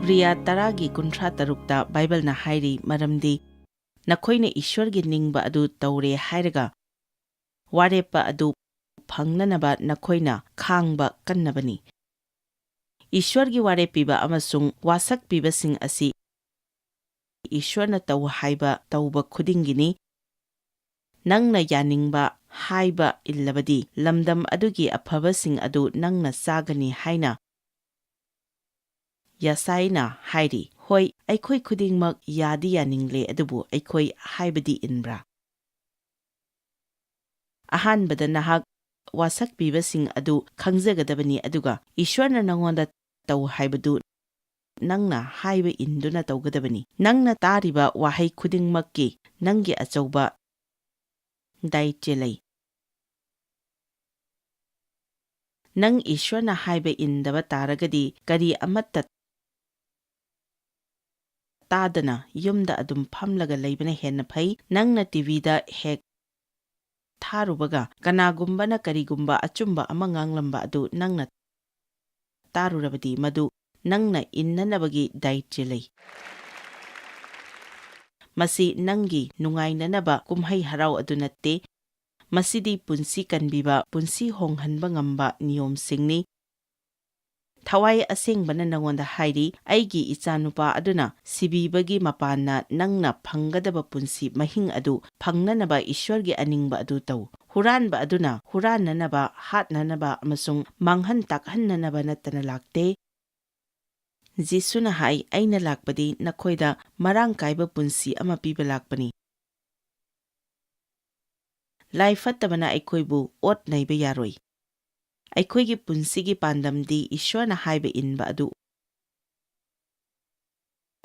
Kriya taragi kunthra tarukta Bible na hairi maramdi nakoina Ishwargi ningba adu taure hairaga warepa adu phangnanaba nakoina khangba kannabani. Ishwargi warepiba amasung wasak piba sing asi Ishwarna taw haiba tawba khudingini nangna yaningba haiba illabadi lamdam adugi afaba sing adu nangna sagani haina Yasaina hairi hoi aikhoi khudingmak yadi yaningle adubu aikhoi haibadi inbra. Ahanbada nahak wasak pibasing adu khangzagadabani aduga Ishwarna nangonda taw haibadu nangna haiba induna tawgadabani. Nangna tariba wahai khudingmakki nangi achauba daichelai. Nang Ishwarna haiba indaba taragadi kari amatta tadana yumda adum phamlaga leibana henna phai nangna TV da hek tharubaga kanagumbana karigumba achumba ama nganglamba adu nangna tarurabadi madu nangna innanabagi daichelai. Masi nangi nungainanaba kumhai harau adu natte masidi punsi kanbiba punsi honghanba ngamba niyom singni. Thawai asengbana nangonda hairi aigi ichanupa aduna sibibagi mapana nangna phangadaba punsi mahing adu phangnanaba Ishwargi aningba adu taw. Huranba aduna hurananaba hatnanaba amasung manghan takhannanaba natana lakte. Jisuna hai aina lakpadi nakhoida marang kaiba punsi ama piba lakpani. Laiphattabana aikhoibu ot naiba yaroi. Aikhoigi punsigi pandamdi Ishwarna haiba inba adu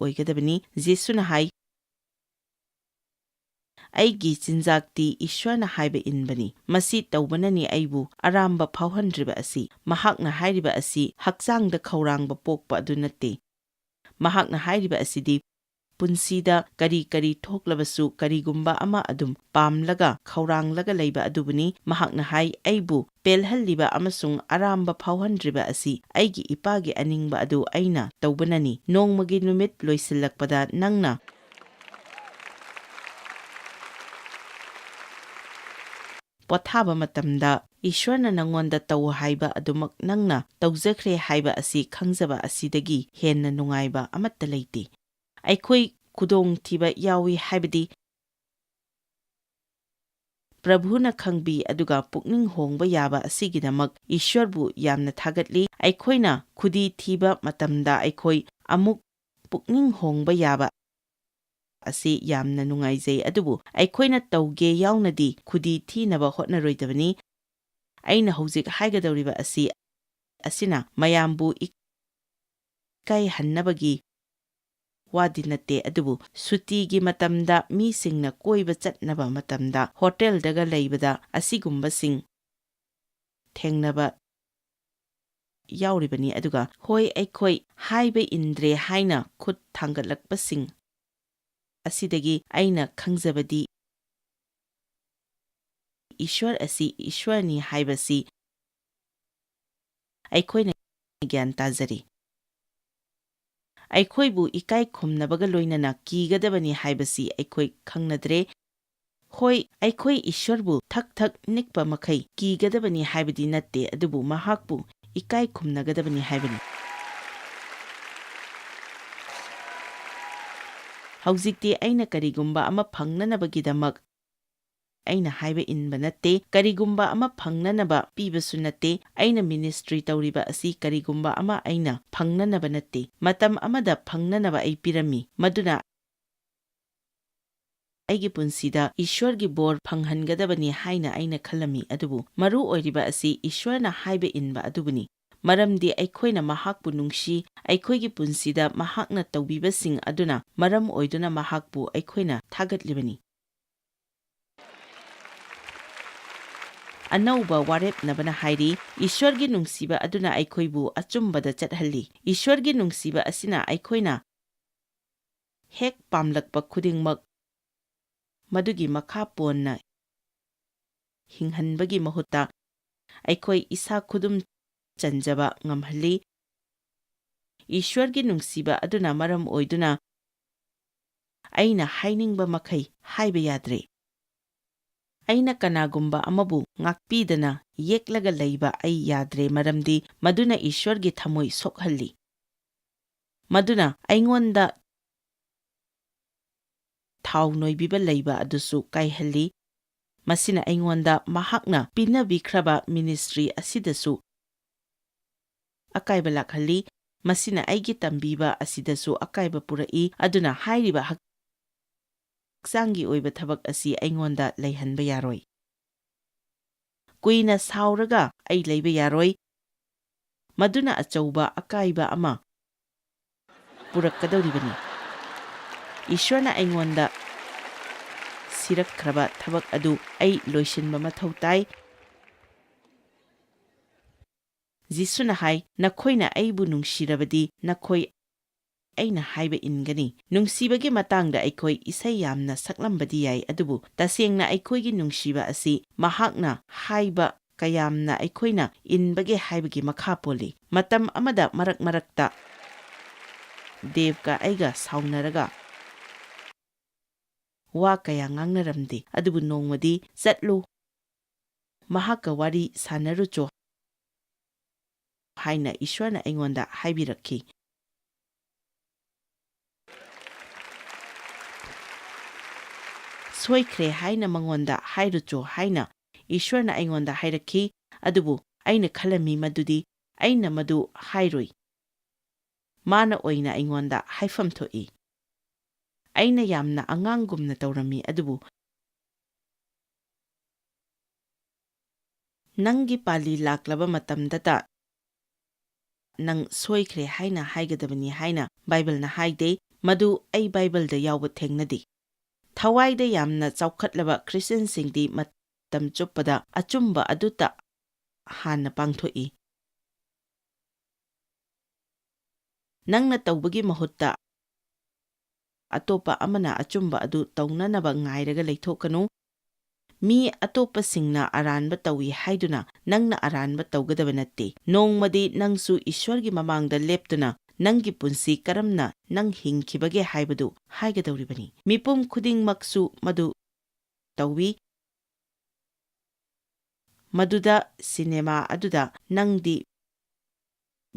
oigadabani. Jisuna hai aigi chinjakti Ishwarna haiba inbani. Masi tawbanani aibu aramba phawhandriba asi. Mahakna hairiba asi hakchangda khawrangba pokpa adu natte. Mahakna hairiba asidi punsida kari thoklabasu karigumba ama adum pamlaga khawranglaga leiba adubuni. Mahakna hai aibu pelhalliba amasung aramba phawhandriba asi aigi ipagi aningba adu aina tawbanani. Nongmagi numit loisilakpada nangna pothaba matamda Ishwarna nangonda taw haiba adumak nangna tawjakhre haiba asi khangjaba asidagi henna nungaiba amatta leite. Aikhoi kudong thiba yawi haibadi Prabhuna khangbi aduga pukning hongba yaba asigidamak Ishwarbu yamna thagatli. Aikhoina khudi thiba matamda aikhoi amuk pukning hongba yaba asi yamna nungaijai adubu aikhoina tawge yawnadi khudi thinaba hotnaroidabani. Aina hojik haigadawriba asi asina mayambu ikai hannabagi wadi natte adubu sutigi matamda mi singna koiba chatnaba matamda hotel daga leibada asigumba sing thengnaba yauribani aduga hoi aikhoi haiba indre haina khut thangatlakpa sing asidagi aina khangjabadi Ishwar asi Ishwarni haibasi aikhoina gyan tajari. Aikhoibu ikai khumnabaga loinana kigadabani haibasi aikhoi khangnadre. Hoi aikhoi Ishwarbu thak nikpa makhai kigadabani haibadi natte adubu mahakbu ikai khumnagadabani haibani. Haujikti aina karigumba ama phangnanabagidamak aina haiba inba natte karigumba ama phangnanaba pibasu natte. Aina ministry tawriba asi karigumba ama aina phangnanaba natte. Matam amada phangnanaba ai pirami maduna aigi punsida Ishwargi bor phanghangadabani haina aina khalami adubu maru oiriba asi Ishwarna haiba inba adubuni. Maramdi aikhoina mahakbu nungshi aikhoigi punsida mahakna tawbibasing aduna maram oiduna mahakbu aikhoina thagatlibani. Anauba warep nabana hairi Ishwargi nungsiba aduna aikhoibu achumbada chathalli. Ishwargi nungsiba asina aikhoina hek pamlakpa khudingmak madugi makha ponna hinghanbagi mahutta aikoi isa khudum chanjaba ngamhalli. ꯏꯁ꯭ꯋꯔꯒꯤ ꯅꯨꯡꯁꯤꯕ ꯑꯗꯨꯅ ꯃꯔꯝ ꯑꯣꯏꯗꯨꯅ ꯑꯩꯅ ꯍꯥꯏꯅꯤꯡꯕ ꯃꯈꯩ ꯍꯥꯏꯕ ꯌꯥꯗ꯭ꯔꯦ꯫ ꯑꯩꯅ ꯀꯅꯥꯒꯨꯝꯕ ꯑꯃꯕꯨ ꯉꯥꯛꯄꯤꯗꯅ ꯌꯦꯛꯂꯒ ꯂꯩꯕ ꯑꯩ ꯌꯥꯗ꯭ꯔꯦ ꯃꯔꯝꯗꯤ ꯃꯗꯨꯅ ꯏꯁ꯭ꯋꯔꯒꯤ ꯊꯃꯣꯏ ꯁꯣꯛꯍꯜꯂꯤ꯫ ꯃꯗꯨꯅ ꯑꯩꯉꯣꯟꯗ ꯊꯥꯎ ꯅꯣꯏꯕꯤꯕ ꯂꯩꯕ ꯑꯗꯨꯁꯨ ꯀꯥꯏꯍꯜꯂꯤ꯫ ꯃꯁꯤꯅ ꯑꯩꯉꯣꯟꯗ ꯃꯍꯥꯛꯅ ꯄꯤꯅꯕꯤꯈ꯭ꯔꯕ ꯃꯤꯅꯤꯁꯇ꯭ꯔꯤ ꯑꯁꯤꯗꯁꯨ ꯑꯀꯥꯏꯕ ꯂꯥꯛꯍꯜꯂꯤ꯫ ꯃꯁꯤꯅ ꯑꯩꯒꯤ ꯇꯝꯕꯤꯕ ꯑꯁꯤꯗꯁꯨ ꯑꯀꯥꯏꯕ ꯄꯨꯔꯛꯏ꯫ ꯑꯗꯨꯅ ꯍꯥꯏꯔꯤꯕ ꯍꯛꯆꯥꯡꯒꯤ ꯑꯣꯏꯕ ꯊꯕꯛ ꯑꯁꯤ ꯑꯩꯉꯣꯟꯗ ꯂꯩꯍꯟꯕ ꯌꯥꯔꯣꯏ꯫ ꯀꯨꯏꯅ ꯁꯥꯎꯔꯒ ꯑꯩ ꯂꯩꯕ ꯌꯥꯔꯣꯏ꯫ ꯃꯗꯨꯅ ꯑꯆꯧꯕ ꯑꯀꯥꯏꯕ ꯑꯃ ꯄꯨꯔꯛꯀꯗꯧꯔꯤꯕꯅꯤ꯫ ꯏꯁ꯭ꯋꯔꯅ ꯑꯩꯉꯣꯟꯗ ꯁꯤꯔꯛꯈ꯭ꯔꯕ ꯊꯕꯛ ꯑꯗꯨ ꯑꯩ ꯂꯣꯏꯁꯤꯟꯕ ꯃꯊꯧ ꯇꯥꯏ꯫ ꯖꯤꯁꯨꯅ ꯍꯥꯏ, ꯅꯈꯣꯏꯅ ꯑꯩꯕꯨ ꯅꯨꯡꯁꯤꯔꯕꯗꯤ ꯅꯈꯣꯏ ꯑꯩꯅ ꯍꯥꯏꯕ ꯏꯟꯒꯅꯤ꯫ ꯅꯨꯡꯁꯤꯕꯒꯤ ꯃꯇꯥꯡꯗ ꯑꯩꯈꯣꯏ ꯏꯁꯩ ꯌꯥꯝꯅ ꯁꯛꯂꯝꯕꯗꯤ ꯌꯥꯏ, ꯑꯗꯨꯕꯨ ꯇꯁꯦꯡꯅ ꯑꯩꯈꯣꯏꯒꯤ ꯅꯨꯡꯁꯤꯕ ꯑꯁꯤ ꯃꯍꯥꯛꯅ ꯍꯥꯏꯕ ꯀꯌꯥꯝꯅ ꯑꯩꯈꯣꯏꯅ ꯏꯟꯕꯒꯦ ꯍꯥꯏꯕꯒꯤ ꯃꯈꯥ ꯄꯣꯜꯂꯤ꯫ ꯃꯇꯝ ꯑꯃꯗ ꯃꯔꯛꯇ ꯗꯦꯕꯀ ꯑꯩꯒ ꯁꯥꯎꯅꯔꯒ ꯋꯥ ꯀꯌꯥ ꯉꯥꯡꯅꯔꯝꯗꯦ, ꯑꯗꯨꯕꯨ ꯅꯣꯡꯃꯗꯤ ꯆꯠꯂꯨ, ꯃꯍꯥꯛꯀ ꯋꯥꯔꯤ ꯁꯥꯟꯅꯔꯨꯆꯣ ꯍꯥꯏꯅ ꯏꯁ꯭ꯋꯔꯅ ꯑꯩꯉꯣꯟꯗ ꯍꯥꯏꯕꯤꯔꯛꯈꯤ꯫ ꯁꯣꯏꯈ꯭ꯔꯦ ꯍꯥꯏꯅ ꯃꯉꯣꯟꯗ ꯍꯥꯏꯔꯨꯆꯣ ꯍꯥꯏꯅ ꯏꯁ꯭ꯋꯔꯅ ꯑꯩꯉꯣꯟꯗ ꯍꯥꯏꯔꯛꯈꯤ꯫ ꯑꯗꯨꯕꯨ ꯑꯩꯅ ꯈꯜꯂꯝꯃꯤ ꯃꯗꯨꯗꯤ ꯑꯩꯅ ꯃꯗꯨ ꯍꯥꯏꯔꯣꯏ, ꯃꯥꯅ ꯑꯣꯏꯅ ꯑꯩꯉꯣꯟꯗ ꯍꯥꯏꯐꯝ ꯊꯣꯛꯏ꯫ ꯑꯩꯅ ꯌꯥꯝꯅ ꯑꯉꯥꯡꯒꯨꯝꯅ ꯇꯧꯔꯝꯃꯤ, ꯑꯗꯨꯕꯨ ꯅꯪꯒꯤ ꯄꯥꯂꯤ ꯂꯥꯛꯂꯕ ꯃꯇꯝꯗꯇ ꯅꯪ ꯁꯣꯏꯈ꯭ꯔꯦ ꯍꯥꯏꯅ ꯍꯥꯏꯒꯗꯕꯅꯤ ꯍꯥꯏꯅ ꯕꯥꯏꯕꯜꯅ ꯍꯥꯏꯗꯦ꯫ ꯃꯗꯨ ꯑꯩ ꯕꯥꯏꯕꯜꯗ ꯌꯥꯎꯕ ꯊꯦꯡꯅꯗꯦ꯫ ꯊꯋꯥꯏꯗ ꯌꯥꯝꯅ ꯆꯥꯎꯈꯠꯂꯕ ꯈ꯭ꯔꯤꯁꯇ꯭ꯌꯟꯁꯤꯡꯗꯤ ꯃꯇꯝ ꯆꯨꯞꯄꯗ ꯑꯆꯨꯝꯕ ꯑꯗꯨꯇ ꯍꯥꯟꯅ ꯄꯥꯡꯊꯣꯛꯏ꯫ ꯅꯪꯅ ꯇꯧꯕꯒꯤ ꯃꯍꯨꯠꯇ ꯑꯇꯣꯞꯄ ꯑꯃꯅ ꯑꯆꯨꯝꯕ ꯑꯗꯨ ꯇꯧꯅꯅꯕ ꯉꯥꯏꯔꯒ ꯂꯩꯊꯣꯛꯀꯅꯨ꯫ ꯃꯤ ꯑꯇꯣꯞꯄꯁꯤꯡꯅ ꯑꯔꯥꯟꯕ ꯇꯧꯏ ꯍꯥꯏꯗꯨꯅ ꯅꯪꯅ ꯑꯔꯥꯟꯕ ꯇꯧꯒꯗꯕ ꯅꯠꯇꯦ꯫ ꯅꯣꯡꯃꯗꯤ ꯅꯪꯁꯨ ꯏꯁ꯭ꯋꯔꯒꯤ ꯃꯃꯥꯡꯗ ꯂꯦꯞꯇꯨꯅ ꯅꯪꯒꯤ ꯄꯨꯟꯁꯤ ꯀꯔꯝꯅ ꯅꯪ ꯍꯤꯡꯈꯤꯕꯒꯦ ꯍꯥꯏꯕꯗꯨ ꯍꯥꯏꯒꯗꯧꯔꯤꯕꯅꯤ꯫ ꯃꯤꯄꯨꯝ ꯈꯨꯗꯤꯡꯃꯛꯁꯨ ꯃꯗꯨ ꯇꯧꯏ꯫ ꯃꯗꯨꯗ ꯁꯤꯅꯦꯃꯥ ꯑꯗꯨꯗ ꯅꯪꯗꯤ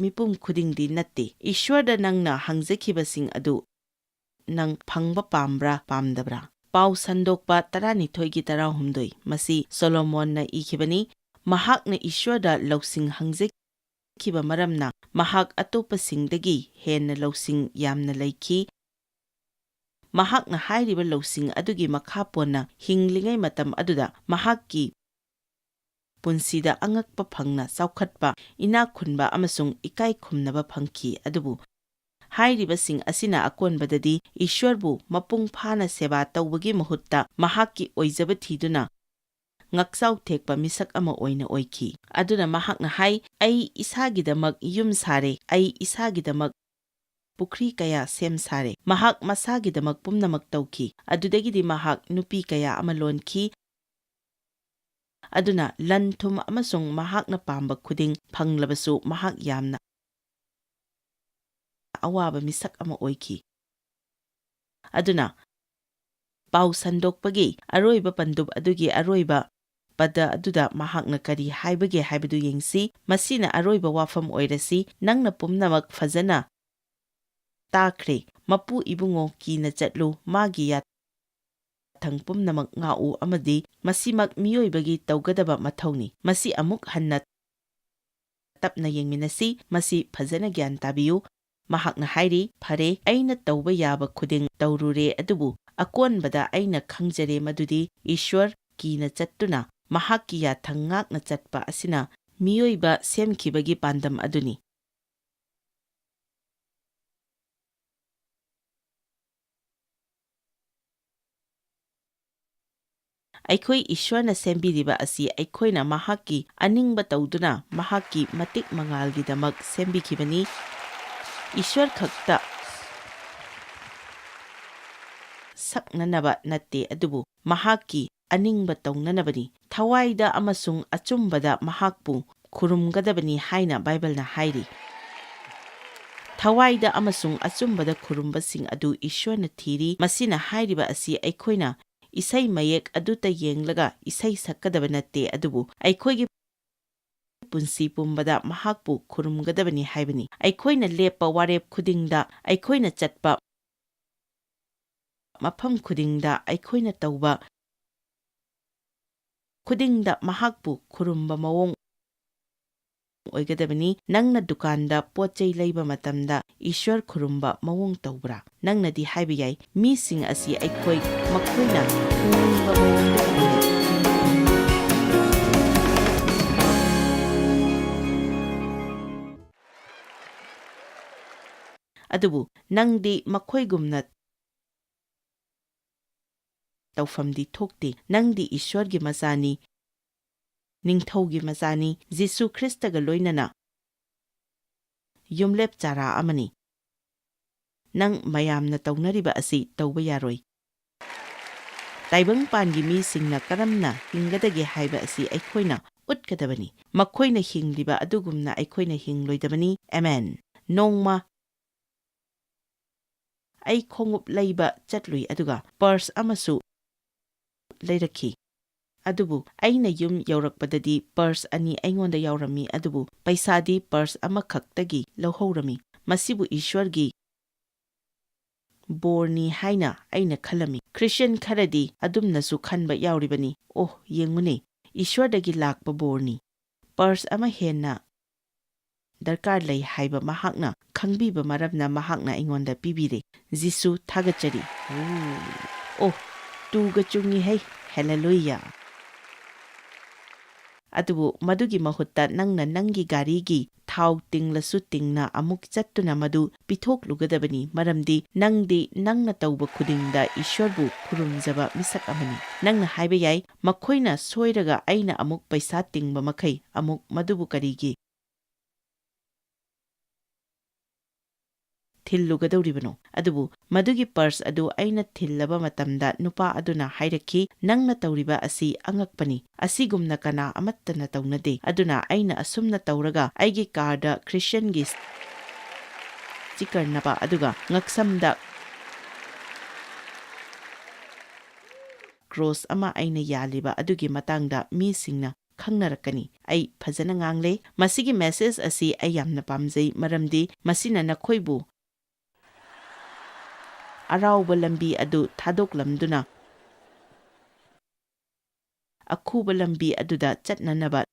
ꯃꯤꯄꯨꯝ ꯈꯨꯗꯤꯡꯗꯤ ꯅꯠꯇꯦ꯫ ꯏꯁ꯭ꯋꯔꯗ ꯅꯪꯅ ꯍꯪꯖꯈꯤꯕꯁꯤꯡ ꯑꯗꯨ ꯅꯪ ꯐꯪꯕ ꯄꯥꯝꯕ꯭ꯔꯥ ꯄꯥꯝꯗꯕ꯭ꯔꯥ? ꯄꯥꯎ ꯁꯟꯗꯣꯛꯄ 12:19 ꯃꯁꯤ ꯁꯣꯂꯣꯃꯣꯟꯅ ꯏꯈꯤꯕꯅꯤ꯫ ꯃꯍꯥꯛꯅ ꯏꯁ꯭ꯋꯔꯗ ꯂꯧꯁꯤꯡ ꯍꯪꯖꯈꯤꯕ ꯃꯔꯝꯅ ꯃꯍꯥꯛ ꯑꯇꯣꯞꯄꯁꯤꯡꯗꯒꯤ ꯍꯦꯟꯅ ꯂꯧꯁꯤꯡ ꯌꯥꯝꯅ ꯂꯩꯈꯤ꯫ ꯃꯍꯥꯛꯅ ꯍꯥꯏꯔꯤꯕ ꯂꯧꯁꯤꯡ ꯑꯗꯨꯒꯤ ꯃꯈꯥ ꯄꯣꯟꯅ ꯍꯤꯡꯂꯤꯉꯩ ꯃꯇꯝ ꯑꯗꯨꯗ ꯃꯍꯥꯛꯀꯤ ꯄꯨꯟꯁꯤꯗ ꯑꯉꯛꯄ ꯐꯪꯅ ꯆꯥꯎꯈꯠꯄ, ꯏꯅꯥꯛ ꯈꯨꯟꯕ ꯑꯃꯁꯨꯡ ꯏꯀꯥꯏ ꯈꯨꯝꯅꯕ ꯐꯪꯈꯤ꯫ ꯑꯗꯨꯕꯨ ꯍꯥꯏꯔꯤꯕꯁꯤꯡ ꯑꯁꯤꯅ ꯑꯀꯣꯟꯕꯗꯗꯤ ꯏꯁ꯭ꯋꯔꯕꯨ ꯃꯄꯨꯡ ꯐꯥꯅ ꯁꯦꯕꯥ ꯇꯧꯕꯒꯤ ꯃꯍꯨꯠꯇ ꯃꯍꯥꯛꯀꯤ ꯑꯣꯏꯖꯕ ꯊꯤꯗꯨꯅ ꯉꯛꯆꯥꯎ ꯊꯦꯛꯄ ꯃꯤꯁꯛ ꯑꯃ ꯑꯣꯏꯅ ꯑꯣꯏꯈꯤ꯫ ꯑꯗꯨꯅ ꯃꯍꯥꯛꯅ ꯍꯥꯏ, ꯑꯩ ꯏꯁꯥꯒꯤꯗꯃꯛ ꯌꯨꯝ ꯁꯥꯔꯦ, ꯑꯩ ꯏꯁꯥꯒꯤꯗꯃꯛ ꯄꯨꯈ꯭ꯔꯤ ꯀꯌꯥ ꯁꯦꯝ ꯁꯥꯔꯦ꯫ ꯃꯍꯥꯛ ꯃꯁꯥꯒꯤꯗꯃꯛ ꯄꯨꯝꯅꯃꯛ ꯇꯧꯈꯤ꯫ ꯑꯗꯨꯗꯒꯤꯗꯤ ꯃꯍꯥꯛ ꯅꯨꯄꯤ ꯀꯌꯥ ꯑꯃ ꯂꯣꯟꯈꯤ꯫ ꯑꯗꯨꯅ ꯂꯟ ꯊꯨꯝ ꯑꯃꯁꯨꯡ ꯃꯍꯥꯛꯅ ꯄꯥꯝꯕ ꯈꯨꯗꯤꯡ ꯐꯪꯂꯕꯁꯨ ꯃꯍꯥꯛ ꯌꯥꯝꯅ ꯑꯋꯥꯕ ꯃꯤꯁꯛ ꯑꯃ ꯑꯣꯏꯈꯤ꯫ ꯑꯗꯨꯅ ꯄꯥꯎ ꯁꯟꯗꯣꯛꯄꯒꯤ ꯑꯔꯣꯏꯕ ꯄꯟꯗꯨꯞ ꯑꯗꯨꯒꯤ ꯑꯔꯣꯏꯕ ꯄꯗ ꯑꯗꯨꯗ ꯃꯍꯥꯛꯅ ꯀꯔꯤ ꯍꯥꯏꯕꯒꯦ ꯍꯥꯏꯕꯗꯨ ꯌꯦꯡꯁꯤ꯫ ꯃꯁꯤꯅ ꯑꯔꯣꯏꯕ ꯋꯥꯐꯝ ꯑꯣꯏꯔꯁꯤ꯫ ꯅꯪꯅ ꯄꯨꯝꯅꯃꯛ ꯐꯖꯅ ꯇꯥꯈ꯭ꯔꯦ꯫ ꯃꯄꯨ ꯏꯕꯨꯡꯉꯣ, ꯀꯤꯅ ꯆꯠꯂꯨ, ꯃꯥꯒꯤ ꯌꯥꯊꯪ ꯄꯨꯝꯅꯃꯛ ꯉꯥꯛꯎ ꯑꯃꯗꯤ ꯃꯁꯤꯃꯛ ꯃꯤꯑꯣꯏꯕꯒꯤ ꯇꯧꯒꯗꯕ ꯃꯊꯧꯅꯤ꯫ ꯃꯁꯤ ꯑꯃꯨꯛ ꯍꯟꯅ ꯇꯞꯅ ꯌꯦꯡꯃꯤꯟꯅꯁꯤ꯫ ꯃꯁꯤ ꯐꯖꯅ ꯒ꯭ꯌꯥꯟ ꯇꯥꯕꯤꯌꯨ꯫ ꯃꯍꯥꯛꯅ ꯍꯥꯏꯔꯤ, ꯐꯔꯦ, ꯑꯩꯅ ꯇꯧꯕ ꯌꯥꯕ ꯈꯨꯗꯤꯡ ꯇꯧꯔꯨꯔꯦ, ꯑꯗꯨꯕꯨ ꯑꯀꯣꯟꯕꯗ ꯑꯩꯅ ꯈꯪꯖꯔꯦ ꯃꯗꯨꯗꯤ ꯏꯁ꯭ꯋꯔ ꯀꯤꯅ ꯆꯠꯇꯨꯅ ꯃꯍꯥꯛꯀꯤ ꯌꯥꯊꯪ ꯉꯥꯛꯅ ꯆꯠꯄ ꯑꯁꯤꯅ ꯃꯤꯑꯣꯏꯕ ꯁꯦꯝꯈꯤꯕꯒꯤ ꯄꯥꯟꯗꯝ ꯑꯗꯨꯅꯤ꯫ ꯑꯩꯈꯣꯏ ꯏꯁ꯭ꯋꯔꯅ ꯁꯦꯝꯕꯤꯔꯤꯕ ꯑꯁꯤ ꯑꯩꯈꯣꯏꯅ ꯃꯍꯥꯛꯀꯤ ꯑꯅꯤꯡꯕ ꯇꯧꯗꯨꯅ ꯃꯍꯥꯛꯀꯤ ꯃꯇꯤꯛ ꯃꯉꯥꯜꯒꯤꯗꯃꯛ ꯁꯦꯝꯕꯤꯈꯤꯕꯅꯤ꯫ ꯏꯁ꯭ꯋꯔ ꯈꯛꯇ ꯁꯛꯅꯅꯕ ꯅꯠꯇꯦ, ꯑꯗꯨꯕꯨ ꯃꯍꯥꯛꯀꯤ ꯑꯅꯤꯡꯕ ꯇꯧꯅꯅꯕꯅꯤ꯫ ꯊꯋꯥꯏꯗ ꯑꯃꯁꯨꯡ ꯑꯆꯨꯝꯕꯗ ꯃꯍꯥꯛꯄꯨ ꯈꯨꯔꯨꯝꯒꯗꯕꯅꯤ ꯍꯥꯏꯅ ꯕꯥꯏꯕꯜꯅ ꯍꯥꯏꯔꯤ꯫ Thawaida amasung achumbada khurumbasing adu Ishwarna thiri masina hairiba asi aikoina isai mayek aduta yenglaga isai sakkadaba natte adubu aikoigi punsi pumbada mahakpu khurumgadabani haibani aikoina lepa warep khudingda aikoina chatpa mafam khudingda aikoina tauba khudingda mahakpu khurumba mawong oigadabani nangna dukanda pochai leiba matamda Ishwar khurumba mawong taubra nangna di haiba yai mising asi aikoi makhoina khurumba mawong adubu nangdi makhoigumna tawfamdi thokti nangdi Ishwargi masani ningthaugi masani Jisu Kristaga loinana yumlep chara amani nang mayamna tawnariba asi tawba yaroi taibang pangi mi singna karamna hingadagi haiba asi aikhoina utkadabani makhoina hingliba adugumna aikhoina hingloidabani amen nongma ai khongup leiba chatlui aduga purse amasu leirakhi adubu aina yum yaurakpadadi purse ani aingonda yaurami adubu paisadi purse amakhaktagi lohorami masibu Ishwargi borni haina aina khalami Christian kharadi adumnasu khanba yauribani oh yengmune Ishwardagi lakpa borni purse ama henna darkar lei haiba mahakna khangbiba marabna mahakna aingonda pibire Jisu thagachari oh tuga chungi hei hallelujah adubu madugi mahutta nangna nangi garigi thau tinglasu tingna amuk chattuna madu pithok lugadabani maramdi nangdi nangna tauba khudingda Ishwarbu khurumjaba misak amani nangna haiba yai makhoina soiraga aina amuk paisa tingba makai amuk madubu karigi thillugadawribano adubu madugi purse adu aina thillaba matamda nupa aduna hairaki nangna tawriba asi angakpani asigumna kana amattana tawnade aduna aina asumna tawraga aigi karda Christian gi sticker aduga ngaksamda cross ama aina yaliba adugi matangda mi singna khangnarakani ai phajana ngangle masigi message asi ai yamna pamjai maramdi masina nakhoibu arauba lambi adu thadoklamduna akhuba lambi aduda chatnanaba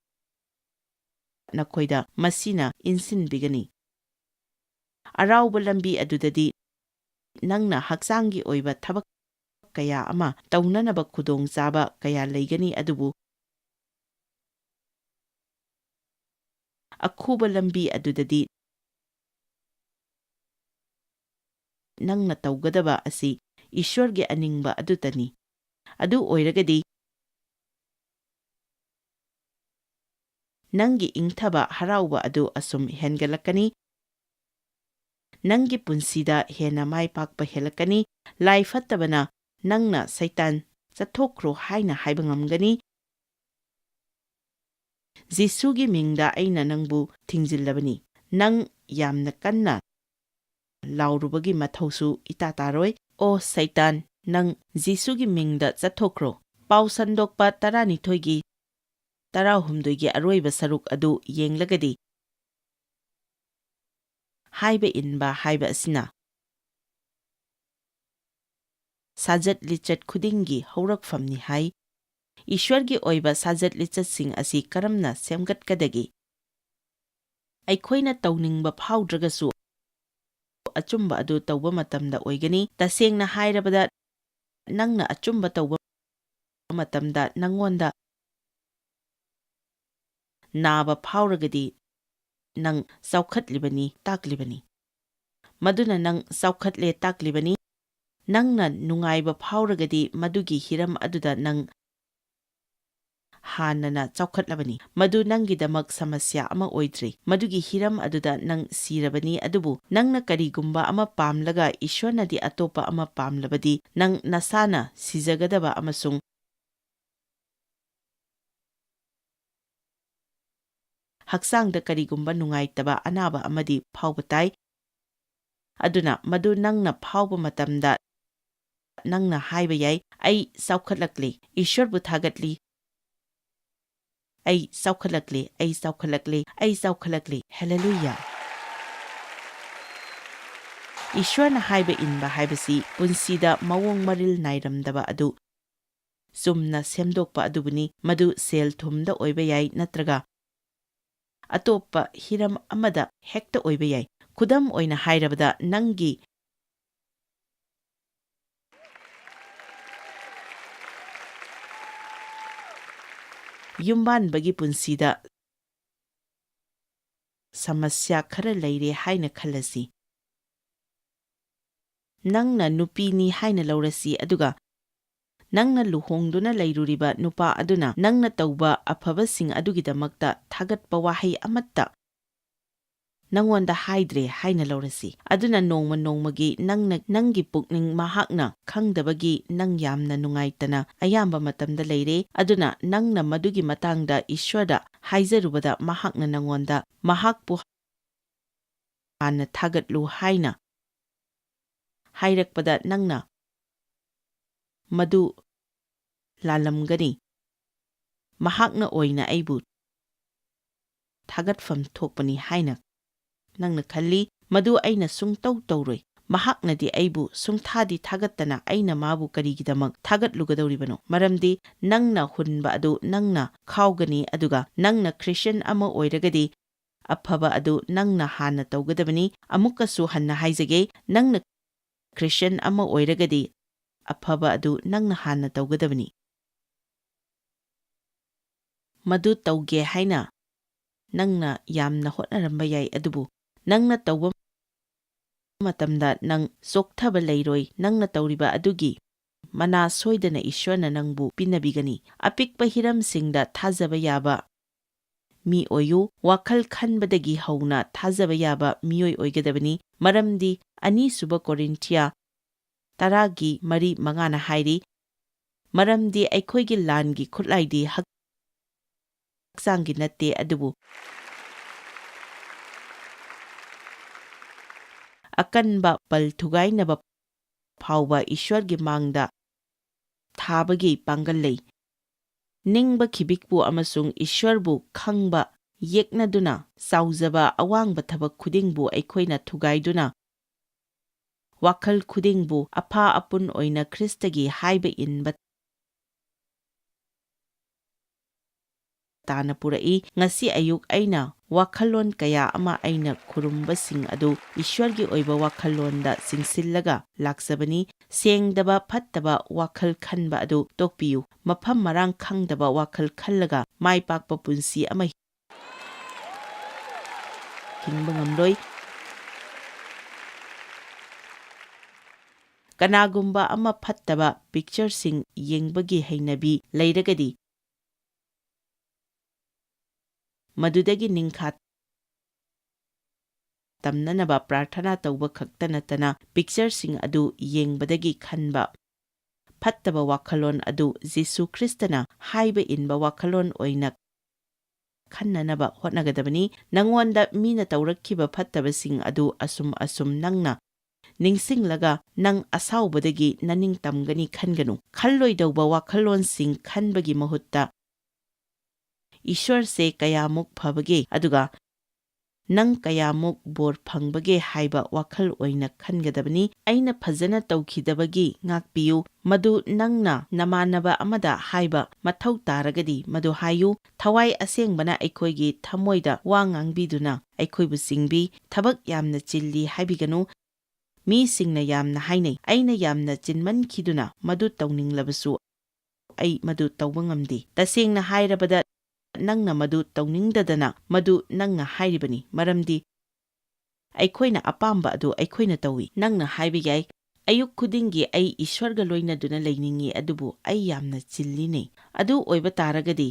nakhoida masina insinbigani arauba lambi adudadi nangna haksangi oiba thabak kaya ama tawnanaba khudong chaba kaya leigani adubu akhuba lambi adudadi nangna tawgadaba asi Ishwargi aningba adutani adu oiragadi nangi ingthaba harauba adu asum hengalakani nangi punsida hena mai pakpa helakani Laiphattabana nangna Satan chathokro haina haiba ngamgani Jisugi mingda aina nangbu thingjinnabani nang yamna kanna laurubagi mathausu itataroi o Satan nang Jisugi mingda chathokro pausandokpa 12gi 13gi aroiba saruk adu yenglagadi haiba inba haiba asina sajat lichat khudingi haurakfamni hai Ishwargi oiba sajat lichat sing asi karamna semgatkadagi aikhoina tawningba phaudragasu achumba adu tawba matamda oigani tasengna hairabada nangna achumba tawba matamda nangonda naba phauragadi nang saukhatlibani taklibani maduna nang saukhatle taklibani nangna nungaiba phauragadi madugi hiram aduda nang hanana chaukhatlabani madu nangidamak samasya ama oidri madugi hiram aduda nang sirabani adubu nangna karigumba ama pamlaga Ishwarnadi atopa ama pamlabadi nang nasana sijagadaba amasung haksangda karigumba nungaitaba anaba amadi phaubatai ꯑꯗꯨꯅ ꯃꯗꯨ ꯅꯪꯅ ꯐꯥꯎꯕ ꯃꯇꯝꯗ ꯅꯪꯅ ꯍꯥꯏꯕ ꯌꯥꯏ, ꯑꯩ ꯆꯥꯎꯈꯠꯂꯛꯂꯤ, ꯏꯁ꯭ꯋꯔꯕꯨ ꯊꯥꯒꯠꯂꯤ, ꯑꯩ ꯆꯥꯎꯈꯠꯂꯛꯂꯤ, ꯑꯩ ꯆꯥꯎꯈꯠꯂꯛꯂꯤ, ꯑꯩ ꯆꯥꯎꯈꯠꯂꯛꯂꯤ, ꯍꯦꯂꯦꯂꯨꯌꯥ꯫ ꯏꯁ꯭ꯋꯔꯅ ꯍꯥꯏꯕ ꯏꯟꯕ ꯍꯥꯏꯕꯁꯤ ꯄꯨꯟꯁꯤꯗ ꯃꯑꯣꯡ ꯃꯔꯤꯜ ꯅꯥꯏꯔꯝꯗꯕ ꯑꯗꯨ ꯆꯨꯝꯅ ꯁꯦꯝꯗꯣꯛꯄ ꯑꯗꯨꯕꯨꯅꯤ꯫ ꯃꯗꯨ ꯁꯦꯜ ꯊꯨꯝꯗ ꯑꯣꯏꯕ ꯌꯥꯏ ꯅꯠꯇ꯭ꯔꯒ ꯑꯇꯣꯞꯄ ꯍꯤꯔꯝ ꯑꯃꯗ ꯍꯦꯛꯇ ꯑꯣꯏꯕ ꯌꯥꯏ꯫ ꯈꯨꯗꯝ ꯑꯣꯏꯅ ꯍꯥꯏꯔꯕꯗ ꯅꯪꯒꯤ ꯌꯨꯝꯕꯥꯟꯕꯒꯤ ꯄꯨꯟꯁꯤꯗ ꯁꯃꯁ꯭ꯌꯥ ꯈꯔ ꯂꯩꯔꯦ ꯍꯥꯏꯅ ꯈꯜꯂꯁꯤ꯫ ꯅꯪꯅ ꯅꯨꯄꯤꯅꯤ ꯍꯥꯏꯅ ꯂꯧꯔꯁꯤ, ꯑꯗꯨꯒ ꯅꯪꯅ ꯂꯨꯍꯣꯡꯗꯨꯅ ꯂꯩꯔꯨꯔꯤꯕ ꯅꯨꯄꯥ ꯑꯗꯨꯅ ꯅꯪꯅ ꯇꯧꯕ ꯑꯐꯕꯁꯤꯡ ꯑꯗꯨꯒꯤꯗꯃꯛꯇ ꯊꯥꯒꯠꯄ ꯋꯥꯍꯩ ꯑꯃꯠꯇ ꯅꯪꯉꯣꯟꯗ ꯍꯥꯏꯗ꯭ꯔꯦ ꯍꯥꯏꯅ ꯂꯧꯔꯁꯤ꯫ ꯑꯗꯨꯅ ꯅꯣꯡꯃ ꯅꯣꯡꯃꯒꯤ ꯅꯪꯒꯤ ꯄꯨꯛꯅꯤꯡ ꯃꯍꯥꯛꯅ ꯈꯪꯗꯕꯒꯤ ꯅꯪ ꯌꯥꯝꯅ ꯅꯨꯡꯉꯥꯏꯇꯅ ꯑꯌꯥꯝꯕ ꯃꯇꯝꯗ ꯂꯩꯔꯦ꯫ ꯑꯗꯨꯅ ꯅꯪꯅ ꯃꯗꯨꯒꯤ ꯃꯇꯥꯡꯗ ꯏꯁ꯭ꯋꯔꯗ ꯍꯥꯏꯖꯔꯨꯕꯗ ꯃꯍꯥꯛꯅ ꯅꯪꯉꯣꯟꯗ ꯃꯍꯥꯛꯄꯨ ꯍꯥꯟꯅ ꯊꯥꯒꯠꯂꯨ ꯍꯥꯏꯅ ꯍꯥꯏꯔꯛꯄꯗ ꯅꯪꯅ ꯃꯗꯨ ꯂꯥꯜꯂꯝꯒꯅꯤ꯫ ꯃꯍꯥꯛꯅ ꯑꯣꯏꯅ ꯑꯩꯕꯨ ꯊꯥꯒꯠꯐꯝ ꯊꯣꯛꯄꯅꯤ ꯍꯥꯏꯅ ꯅꯪꯅ ꯈꯜꯂꯤ꯫ ꯃꯗꯨ ꯑꯩꯅ ꯁꯨꯡꯇꯧ ꯇꯧꯔꯣꯏ꯫ ꯃꯍꯥꯛꯅꯗꯤ ꯑꯩꯕꯨ ꯁꯨꯡꯊꯥꯗꯤ ꯊꯥꯒꯠꯇꯅ ꯑꯩꯅ ꯃꯥꯕꯨ ꯀꯔꯤꯒꯤꯗꯃꯛ ꯊꯥꯒꯠꯂꯨꯒꯗꯧꯔꯤꯕꯅꯣ? ꯃꯔꯝꯗꯤ ꯅꯪꯅ ꯍꯨꯟꯕ ꯑꯗꯨ ꯅꯪꯅ ꯈꯥꯎꯒꯅꯤ, ꯑꯗꯨꯒ ꯅꯪꯅ ꯈ꯭ꯔꯤꯁꯇ꯭ꯌꯟ ꯑꯃ ꯑꯣꯏꯔꯒꯗꯤ ꯑꯐꯕ ꯑꯗꯨ ꯅꯪꯅ ꯍꯥꯟꯅ ꯇꯧꯒꯗꯕꯅꯤ꯫ ꯑꯃꯨꯛꯀꯁꯨ ꯍꯟꯅ ꯍꯥꯏꯖꯒꯦ, ꯅꯪꯅ ꯈ꯭ꯔꯤꯁꯇ꯭ꯌꯟ ꯑꯃ ꯑꯣꯏꯔꯒꯗꯤ ꯑꯐꯕ ꯑꯗꯨ ꯅꯪꯅ ꯍꯥꯟꯅ ꯇꯧꯒꯗꯕꯅꯤ꯫ ꯃꯗꯨ ꯇꯧꯒꯦ ꯍꯥꯏꯅ ꯅꯪꯅ ꯌꯥꯝꯅ ꯍꯣꯠꯅꯔꯝꯕ ꯌꯥꯏ, ꯑꯗꯨꯕꯨ ꯅꯪꯅ ꯇꯧꯕ ꯃꯇꯝꯗ ꯅꯪ ꯆꯣꯛꯊꯕ ꯂꯩꯔꯣꯏ꯫ ꯅꯪꯅ ꯇꯧꯔꯤꯕ ꯑꯗꯨꯒꯤ ꯃꯅꯥ ꯁꯣꯏꯗꯅ ꯏꯁ꯭ꯋꯔꯅ ꯅꯪꯕꯨ ꯄꯤꯅꯕꯤꯒꯅꯤ꯫ ꯑꯄꯤꯛꯄ ꯍꯤꯔꯝꯁꯤꯡꯗ ꯊꯥꯖꯕ ꯌꯥꯕ ꯃꯤ ꯑꯣꯏꯌꯨ꯫ ꯋꯥꯈꯜ ꯈꯟꯕꯗꯒꯤ ꯍꯧꯅ ꯊꯥꯖꯕ ꯌꯥꯕ ꯃꯤꯑꯣꯏ ꯑꯣꯏꯒꯗꯕꯅꯤ, ꯃꯔꯝꯗꯤ ꯑꯅꯤꯁꯨꯕ ꯀꯣꯔꯤꯟꯊꯤꯌꯥ 10:3-5ꯅ ꯍꯥꯏꯔꯤ, ꯃꯔꯝꯗꯤ ꯑꯩꯈꯣꯏꯒꯤ ꯂꯥꯟꯒꯤ ꯈꯨꯠꯂꯥꯏꯗꯤ ꯍꯛꯆꯥꯡꯒꯤ ꯅꯠꯇꯦ, ꯑꯗꯨꯕꯨ ꯑꯀꯟꯕ ꯕꯜ ꯊꯨꯒꯥꯏꯅꯕ ꯐꯥꯎꯕ ꯏꯁ꯭ꯋꯔꯒꯤ ꯃꯥꯡꯗ ꯊꯥꯕꯒꯤ ꯄꯥꯡꯒꯜ ꯂꯩ꯫ ꯅꯤꯡꯕ ꯈꯤꯕꯤꯛꯄꯨ ꯑꯃꯁꯨꯡ ꯏꯁ꯭ꯋꯔꯕꯨ ꯈꯪꯕ ꯌꯦꯛꯅꯗꯨꯅ ꯆꯥꯎꯖꯕ ꯑꯋꯥꯡꯕ ꯊꯕꯛ ꯈꯨꯗꯤꯡꯕꯨ ꯑꯩꯈꯣꯏꯅ ꯊꯨꯒꯥꯏꯗꯨꯅ ꯋꯥꯈꯜ ꯈꯨꯗꯤꯡꯕꯨ ꯑꯐꯥ ꯑꯄꯨꯟ ꯑꯣꯏꯅ ꯈ꯭ꯔꯤꯁꯇꯒꯤ ꯍꯥꯏꯕ ꯏꯟꯕ ꯇꯥꯅ ꯄꯨꯔꯛꯏ꯫ ꯉꯁꯤ ꯑꯌꯨꯛ ꯑꯩꯅ ꯋꯥꯈꯜꯂꯣꯟ ꯀꯌꯥ ꯑꯃ ꯑꯩꯅ ꯈꯨꯔꯨꯝꯕꯁꯤꯡ ꯑꯗꯨ ꯏꯁ꯭ꯋꯔꯒꯤ ꯑꯣꯏꯕ ꯋꯥꯈꯜꯂꯣꯟꯗ ꯆꯤꯡꯁꯤꯜꯂꯒ ꯂꯥꯛꯆꯕꯅꯤ꯫ ꯁꯦꯡꯗꯕ ꯐꯠꯇꯕ ꯋꯥꯈꯜ ꯈꯟꯕ ꯑꯗꯨ ꯇꯣꯛꯄꯤꯌꯨ꯫ ꯃꯐꯝ ꯃꯔꯥꯡ ꯈꯪꯗꯕ ꯋꯥꯈꯜ ꯈꯜꯂꯒ ꯃꯥꯏꯄꯥꯛꯄ ꯄꯨꯟꯁꯤ ꯑꯃ ꯍꯤꯡꯕ ꯉꯝꯂꯣꯏ꯫ ꯀꯅꯥꯒꯨꯝꯕ ꯑꯃ ꯐꯠꯇꯕ ꯄꯤꯛꯆꯔꯁꯤꯡ ꯌꯦꯡꯕꯒꯤ ꯍꯩꯅꯕꯤ ꯂꯩꯔꯒꯗꯤ ꯃꯗꯨꯗꯒꯤ ꯅꯤꯡꯈꯥ ꯇꯝꯅꯅꯕ ꯄ꯭ꯔꯥꯔꯊꯅꯥ ꯇꯧꯕ ꯈꯛꯇ ꯅꯠꯇꯅ ꯄꯤꯛꯆꯔꯁꯤꯡ ꯑꯗꯨ ꯌꯦꯡꯕꯗꯒꯤ ꯈꯟꯕ ꯐꯠꯇꯕ ꯋꯥꯈꯜꯂꯣꯟ ꯑꯗꯨ ꯖꯤꯁꯨ ꯈ꯭ꯔꯤꯁꯇꯅ ꯍꯥꯏꯕ ꯏꯟꯕ ꯋꯥꯈꯜꯂꯣꯟ ꯑꯣꯏꯅ ꯈꯟꯅꯅꯕ ꯍꯣꯠꯅꯒꯗꯕꯅꯤ꯫ ꯅꯪꯉꯣꯟꯗ ꯃꯤꯅ ꯇꯧꯔꯛꯈꯤꯕ ꯐꯠꯇꯕꯁꯤꯡ ꯑꯗꯨ ꯑꯁꯨꯝ ꯅꯪꯅ ꯅꯤꯡꯁꯤꯡꯂꯒ ꯅꯪ ꯑꯁꯥꯎꯕꯗꯒꯤ ꯅꯅꯤꯡ ꯇꯝꯒꯅꯤ ꯈꯟꯒꯅꯨ꯫ ꯈꯜꯂꯣꯏꯗꯧꯕ ꯋꯥꯈꯜꯂꯣꯟꯁꯤꯡ ꯈꯟꯕꯒꯤ ꯃꯍꯨꯠꯇ ꯏꯁ꯭ꯋꯔꯁꯦ ꯀꯌꯥꯃꯨꯛ ꯐꯕꯒꯦ, ꯑꯗꯨꯒ ꯅꯪ ꯀꯌꯥꯃꯨꯛ ꯕꯣꯔ ꯐꯪꯕꯒꯦ ꯍꯥꯏꯕ ꯋꯥꯈꯜ ꯑꯣꯏꯅ ꯈꯟꯒꯗꯕꯅꯤ꯫ ꯑꯩꯅ ꯐꯖꯅ ꯇꯧꯈꯤꯗꯕꯒꯤ ꯉꯥꯛꯄꯤꯌꯨ꯫ ꯃꯗꯨ ꯅꯪꯅ ꯅꯃꯥꯟꯅꯕ ꯑꯃꯗ ꯍꯥꯏꯕ ꯃꯊꯧ ꯇꯥꯔꯒꯗꯤ ꯃꯗꯨ ꯍꯥꯏꯌꯨ꯫ ꯊꯋꯥꯏ ꯑꯁꯦꯡꯕꯅ ꯑꯩꯈꯣꯏꯒꯤ ꯊꯃꯣꯏꯗ ꯋꯥ ꯉꯥꯡꯕꯤꯗꯨꯅ ꯑꯩꯈꯣꯏꯕꯨ ꯆꯤꯡꯕꯤ꯫ ꯊꯕꯛ ꯌꯥꯝꯅ ꯆꯤꯜꯂꯤ ꯍꯥꯏꯕꯤꯒꯅꯨ꯫ ꯃꯤꯁꯤꯡꯅ ꯌꯥꯝꯅ ꯍꯥꯏꯅꯩ, ꯑꯩꯅ ꯌꯥꯝꯅ ꯆꯤꯟꯃꯟꯈꯤꯗꯨꯅ ꯃꯗꯨ ꯇꯧꯅꯤꯡꯂꯕꯁꯨ ꯑꯩ ꯃꯗꯨ ꯇꯧꯕ ꯉꯝꯗꯦ꯫ ꯇꯁꯦꯡꯅ ꯍꯥꯏꯔꯕꯗ ꯅꯪꯅ ꯃꯗꯨ ꯇꯧꯅꯤꯡꯗꯗꯅ ꯃꯗꯨ ꯅꯪꯅ ꯍꯥꯏꯔꯤꯕꯅꯤ, ꯃꯔꯝꯗꯤ ꯑꯩꯈꯣꯏꯅ ꯑꯄꯥꯝꯕ ꯑꯗꯨ ꯑꯩꯈꯣꯏꯅ ꯇꯧꯏ꯫ ꯅꯪꯅ ꯍꯥꯏꯕ ꯌꯥꯏ, ꯑꯌꯨꯛ ꯈꯨꯗꯤꯡꯒꯤ ꯑꯩ ꯏꯁ꯭ꯋꯔꯒ ꯂꯣꯏꯅꯗꯨꯅ ꯂꯩꯅꯤꯡꯏ, ꯑꯗꯨꯕꯨ ꯑꯩ ꯌꯥꯝꯅ ꯆꯤꯜꯂꯤꯅꯦ꯫ ꯑꯗꯨ ꯑꯣꯏꯕ ꯇꯥꯔꯒꯗꯤ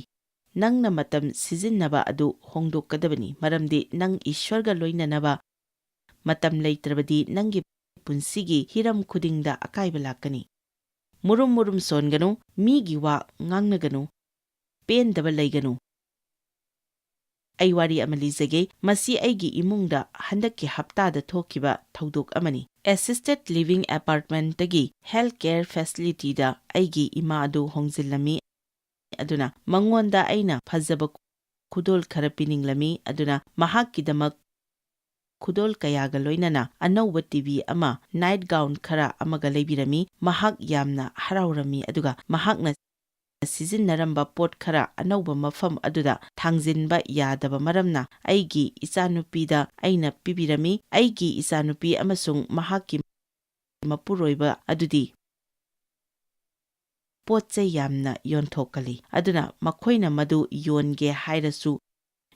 ꯅꯪꯅ ꯃꯇꯝ ꯁꯤꯖꯤꯟꯅꯕ ꯑꯗꯨ ꯍꯣꯡꯗꯣꯛꯀꯗꯕꯅꯤ, ꯃꯔꯝꯗꯤ ꯅꯪ ꯏꯁ꯭ꯋꯔꯒ ꯂꯣꯏꯅꯅꯕ ꯃꯇꯝ ꯂꯩꯇ꯭ꯔꯕꯗꯤ ꯅꯪꯒꯤ ꯄꯨꯟꯁꯤꯒꯤ ꯍꯤꯔꯝ ꯈꯨꯗꯤꯡꯗ ꯑꯀꯥꯏꯕ ꯂꯥꯛꯀꯅꯤ꯫ ꯃꯨꯔꯨꯝ ꯁꯣꯟꯒꯅꯨ, ꯃꯤꯒꯤ ꯋꯥ ꯉꯥꯡꯅꯒꯅꯨ, ꯄꯦꯟꯗꯕ ꯂꯩꯒꯅꯨ꯫ ꯑꯩ ꯋꯥꯔꯤ ꯑꯃ ꯂꯤꯖꯒꯦ꯫ ꯃꯁꯤ ꯑꯩꯒꯤ ꯏꯃꯨꯡꯗ ꯍꯟꯗꯛꯀꯤ ꯍꯞꯇꯥꯗ ꯊꯣꯛꯈꯤꯕ ꯊꯧꯗꯣꯛ ꯑꯃꯅꯤ꯫ ꯑꯦꯁꯤꯁꯇꯦꯗ ꯂꯤꯚꯤꯡ ꯑꯦꯄꯥꯔꯠꯃꯦꯟꯇꯒꯤ ꯍꯦꯜꯊ ꯀꯦꯌꯔ ꯐꯦꯁꯤꯂꯤꯇꯤꯗ ꯑꯩꯒꯤ ꯏꯃꯥ ꯑꯗꯨ ꯍꯣꯡꯖꯤꯜꯂꯝꯃꯤ꯫ ꯑꯗꯨꯅ ꯃꯉꯣꯟꯗ ꯑꯩꯅ ꯐꯖꯕ ꯈꯨꯗꯣꯜ ꯈꯔ ꯄꯤꯅꯤꯡꯂꯝꯃꯤ꯫ ꯑꯗꯨꯅ ꯃꯍꯥꯛꯀꯤꯗꯃꯛ ꯈꯨꯗꯣꯜ ꯀꯌꯥꯒ ꯂꯣꯏꯅꯅ ꯑꯅꯧꯕ ꯇꯤꯚꯤ ꯑꯃ, ꯅꯥꯏꯠ ꯒꯥꯎꯟ ꯈꯔ ꯑꯃꯒ ꯂꯩꯕꯤꯔꯝꯃꯤ꯫ ꯃꯍꯥꯛ ꯌꯥꯝꯅ ꯍꯔꯥꯎꯔꯝꯃꯤ ꯑꯗꯨꯒ ꯃꯍꯥꯛꯅ ꯁꯤꯖꯤꯟꯅꯔꯝꯕ ꯄꯣꯠ ꯈꯔ ꯑꯅꯧꯕ ꯃꯐꯝ ꯑꯗꯨꯗ ꯊꯥꯡꯖꯤꯟꯕ ꯌꯥꯗꯕ ꯃꯔꯝꯅ ꯑꯩꯒꯤ ꯏꯆꯥꯅꯨꯄꯤꯗ ꯑꯩꯅ ꯄꯤꯕꯤꯔꯝꯃꯤ꯫ ꯑꯩꯒꯤ ꯏꯆꯥꯅꯨꯄꯤ ꯑꯃꯁꯨꯡ ꯃꯍꯥꯛꯀꯤ ꯃꯄꯨꯔꯣꯏꯕ ꯑꯗꯨꯗꯤ ꯄꯣꯠꯆꯩ ꯌꯥꯝꯅ ꯌꯣꯟꯊꯣꯛꯀꯜꯂꯤ꯫ ꯑꯗꯨꯅ ꯃꯈꯣꯏꯅ ꯃꯗꯨ ꯌꯣꯟꯒꯦ ꯍꯥꯏꯔꯁꯨ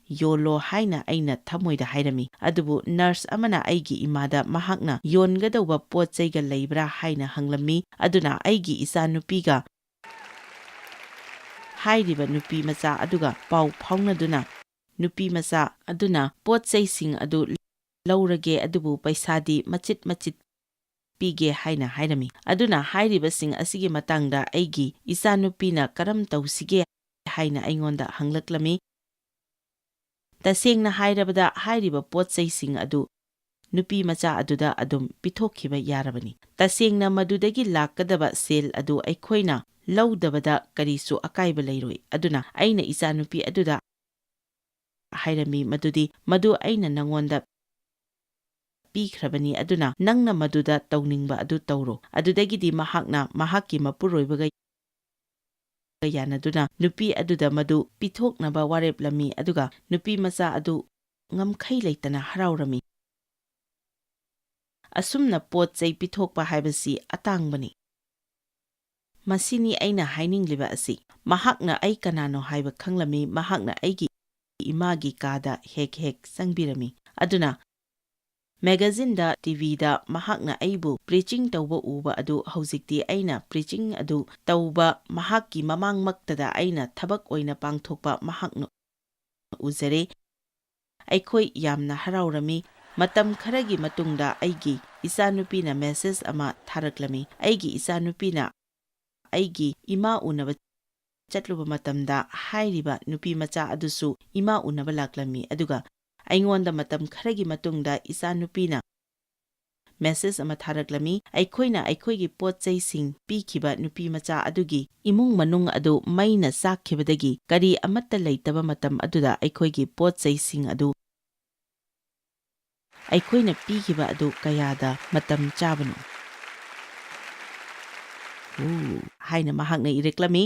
ꯌꯣꯜꯂꯣ ꯍꯥꯏꯅ ꯑꯩꯅ ꯊꯃꯣꯏꯗ ꯍꯥꯏꯔꯝꯃꯤ꯫ ꯑꯗꯨꯕꯨ ꯅꯔꯁ ꯑꯃꯅ ꯑꯩꯒꯤ ꯏꯃꯥꯗ ꯃꯍꯥꯛꯅ ꯌꯣꯟꯒꯗꯧꯕ ꯄꯣꯠꯆꯩꯒ ꯂꯩꯕ꯭ꯔꯥ ꯍꯥꯏꯅ ꯍꯪꯂꯝꯃꯤ꯫ ꯑꯗꯨꯅ ꯑꯩꯒꯤ ꯏꯆꯥꯅꯨꯄꯤꯒ ꯍꯥꯏꯔꯤꯕ ꯅꯨꯄꯤ ꯃꯆꯥ ꯑꯗꯨꯒ ꯄꯥꯎ ꯐꯥꯎꯅꯗꯨꯅ ꯅꯨꯄꯤ ꯃꯆꯥ ꯑꯗꯨꯅ ꯄꯣꯠꯆꯩꯁꯤꯡ ꯑꯗꯨ ꯂꯧꯔꯒꯦ, ꯑꯗꯨꯕꯨ ꯄꯩꯁꯥꯗꯤ ꯃꯆꯤꯠ ꯃꯆꯤꯠ ꯄꯤꯒꯦ ꯍꯥꯏꯅ ꯍꯥꯏꯔꯝꯃꯤ꯫ ꯑꯗꯨꯅ ꯍꯥꯏꯔꯤꯕꯁꯤꯡ ꯑꯁꯤꯒꯤ ꯃꯇꯥꯡꯗ ꯑꯩꯒꯤ ꯏꯆꯥꯅꯨꯄꯤꯅ ꯀꯔꯝ ꯇꯧꯁꯤꯒꯦ ꯍꯥꯏꯅ ꯑꯩꯉꯣꯟꯗ ꯍꯪꯂꯛꯂꯝꯃꯤ꯫ ꯇꯁꯦꯡꯅ ꯍꯥꯏꯔꯕꯗ ꯍꯥꯏꯔꯤꯕ ꯄꯣꯠꯆꯩꯁꯤꯡ ꯑꯗꯨ ꯅꯨꯄꯤ ꯃꯆꯥ ꯑꯗꯨꯗ ꯑꯗꯨꯝ ꯄꯤꯊꯣꯛꯈꯤꯕ ꯌꯥꯔꯕꯅꯤ꯫ ꯇꯁꯦꯡꯅ ꯃꯗꯨꯗꯒꯤ ꯂꯥꯛꯀꯗꯕ ꯁꯦꯜ ꯑꯗꯨ ꯑꯩꯈꯣꯏꯅ ꯂꯧꯗꯕꯗ ꯀꯔꯤꯁꯨ ꯑꯀꯥꯏꯕ ꯂꯩꯔꯣꯏ꯫ ꯑꯗꯨꯅ ꯑꯩꯅ ꯏꯆꯥꯅꯨꯄꯤ ꯑꯗꯨꯗ ꯍꯥꯏꯔꯝꯃꯤ ꯃꯗꯨꯗꯤ ꯃꯗꯨ ꯑꯩꯅ ꯅꯉꯣꯟꯗ ꯄꯤꯈ꯭ꯔꯕꯅꯤ, ꯑꯗꯨꯅ ꯅꯪꯅ ꯃꯗꯨꯗ ꯇꯧꯅꯤꯡꯕ ꯑꯗꯨ ꯇꯧꯔꯣ꯫ ꯑꯗꯨꯗꯒꯤꯗꯤ ꯃꯍꯥꯛꯅ ꯃꯍꯥꯛꯀꯤ ꯃꯄꯨꯔꯣꯏꯕꯒ ꯌꯥꯅꯗꯨꯅ ꯅꯨꯄꯤ ꯑꯗꯨꯗ ꯃꯗꯨ ꯄꯤꯊꯣꯛꯅꯕ ꯋꯥꯔꯦꯞꯂꯝꯃꯤ ꯑꯗꯨꯒ ꯅꯨꯄꯤ ꯃꯆꯥ ꯑꯗꯨ ꯉꯝꯈꯩ ꯂꯩꯇꯅ ꯍꯔꯥꯎꯔꯝꯃꯤ꯫ ꯑꯁꯨꯝꯅ ꯄꯣꯠ ꯆꯩ ꯄꯤꯊꯣꯛꯄ ꯍꯥꯏꯕꯁꯤ ꯑꯇꯥꯡꯕꯅꯤ꯫ ꯃꯁꯤꯅꯤ ꯑꯩꯅ ꯍꯥꯏꯅꯤꯡꯂꯤꯕ ꯑꯁꯤ꯫ ꯃꯍꯥꯛꯅ ꯑꯩ ꯀꯅꯥꯅꯣ ꯍꯥꯏꯕ ꯈꯪꯂꯝꯃꯤ꯫ ꯃꯍꯥꯛꯅ ꯑꯩꯒꯤ ꯏꯃꯥꯒꯤ ꯀꯥꯗ ꯍꯦꯛ ꯍꯦꯛ ꯆꯪꯕꯤꯔꯝꯃꯤ꯫ ꯑꯗꯨꯅ ꯃꯦꯒꯥꯖꯤꯟꯗ, ꯇꯤꯚꯤꯗ ꯃꯍꯥꯛꯅ ꯑꯩꯕꯨ ꯄ꯭ꯔꯤꯆꯤꯡ ꯇꯧꯕ ꯎꯕ ꯑꯗꯨ ꯍꯧꯖꯤꯛꯇꯤ ꯑꯩꯅ ꯄ꯭ꯔꯤꯆꯤꯡ ꯑꯗꯨ ꯇꯧꯕ ꯃꯍꯥꯛꯀꯤ ꯃꯃꯥꯡꯃꯛꯇꯗ ꯑꯩꯅ ꯊꯕꯛ ꯑꯣꯏꯅ ꯄꯥꯡꯊꯣꯛꯄ ꯃꯍꯥꯛꯅ ꯎꯖꯔꯦ꯫ ꯑꯩꯈꯣꯏ ꯌꯥꯝꯅ ꯍꯔꯥꯎꯔꯝꯃꯤ꯫ ꯃꯇꯝ ꯈꯔꯒꯤ ꯃꯇꯨꯡꯗ ꯑꯩꯒꯤ ꯏꯆꯥꯅꯨꯄꯤꯅ ꯃꯦꯁꯦꯖ ꯑꯃ ꯊꯥꯔꯛꯂꯝꯃꯤ꯫ ꯑꯩꯒꯤ ꯏꯆꯥꯅꯨꯄꯤꯅ ꯑꯩꯒꯤ ꯏꯃꯥ ꯎꯅꯕ ꯆꯠꯂꯨꯕ ꯃꯇꯝꯗ ꯍꯥꯏꯔꯤꯕ ꯅꯨꯄꯤ ꯃꯆꯥ ꯑꯗꯨꯁꯨ ꯏꯃꯥ ꯎꯅꯕ ꯂꯥꯛꯂꯝꯃꯤ꯫ ꯑꯗꯨꯒ ꯑꯩꯉꯣꯟꯗ ꯃꯇꯝ ꯈꯔꯒꯤ ꯃꯇꯨꯡꯗ ꯏꯆꯥꯅꯨꯄꯤꯅ ꯃꯦꯁꯦꯖ ꯑꯃ ꯊꯥꯔꯛꯂꯝꯃꯤ꯫ ꯑꯩꯈꯣꯏꯅ ꯑꯩꯈꯣꯏꯒꯤ ꯄꯣꯠꯆꯩꯁꯤꯡ ꯄꯤꯈꯤꯕ ꯅꯨꯄꯤ ꯃꯆꯥ ꯑꯗꯨꯒꯤ ꯏꯃꯨꯡ ꯃꯅꯨꯡ ꯑꯗꯨ ꯃꯩꯅ ꯆꯥꯛꯈꯤꯕꯗꯒꯤ ꯀꯔꯤ ꯑꯃꯠꯇ ꯂꯩꯇꯕ ꯃꯇꯝ ꯑꯗꯨꯗ ꯑꯩꯈꯣꯏꯒꯤ ꯄꯣꯠꯆꯩꯁꯤꯡ ꯑꯗꯨ ꯑꯩꯈꯣꯏꯅ ꯄꯤꯈꯤꯕ ꯑꯗꯨ ꯀꯌꯥꯗ ꯃꯇꯝ ꯆꯥꯕꯅꯣ ꯍꯥꯏꯅ ꯃꯍꯥꯛꯅ ꯏꯔꯛꯂꯝꯃꯤ꯫